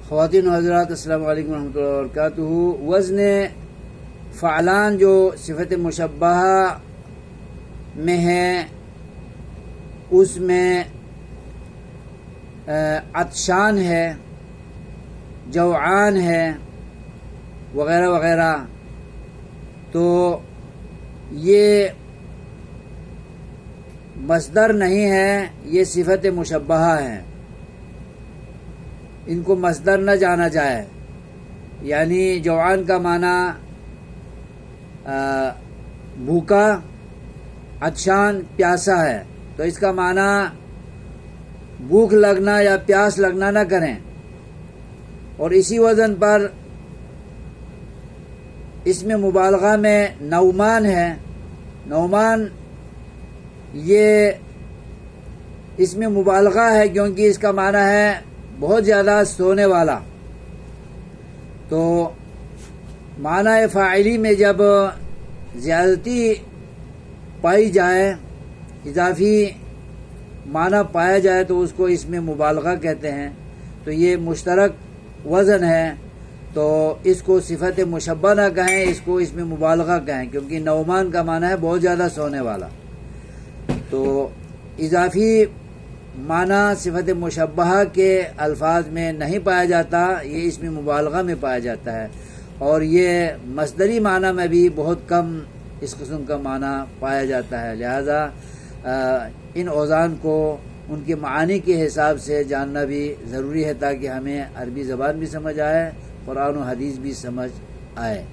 خواتین و حضرات السلام علیکم ورحمۃ اللہ وبرکاتہ۔ وزن فعلان جو صفت مشبہہ میں ہے اس میں عطشان ہے، جوعان ہے وغیرہ وغیرہ، تو یہ مصدر نہیں ہے، یہ صفت مشبہہ ہے، ان کو مصدر نہ جانا جائے۔ یعنی جوعان کا معنی بھوکا، عطشان پیاسا ہے، تو اس کا معنی بھوک لگنا یا پیاس لگنا نہ کریں۔ اور اسی وزن پر اس میں مبالغہ میں نعمان ہے، نعمان یہ اس میں مبالغہ ہے کیونکہ اس کا معنی ہے بہت زیادہ سونے والا۔ تو معنی فاعلی میں جب زیادتی پائی جائے، اضافی معنی پایا جائے، تو اس کو اس میں مبالغہ کہتے ہیں۔ تو یہ مشترک وزن ہے، تو اس کو صفت مشبہ نہ کہیں، اس کو اس میں مبالغہ کہیں، کیونکہ نعمان کا معنی ہے بہت زیادہ سونے والا۔ تو اضافی معنی صفت مشبہہ کے الفاظ میں نہیں پایا جاتا، یہ اس میں مبالغہ میں پایا جاتا ہے، اور یہ مصدری معنی میں بھی بہت کم اس قسم کا معنی پایا جاتا ہے۔ لہذا ان اوزان کو ان کے معانی کے حساب سے جاننا بھی ضروری ہے، تاکہ ہمیں عربی زبان بھی سمجھ آئے، قرآن و حدیث بھی سمجھ آئے۔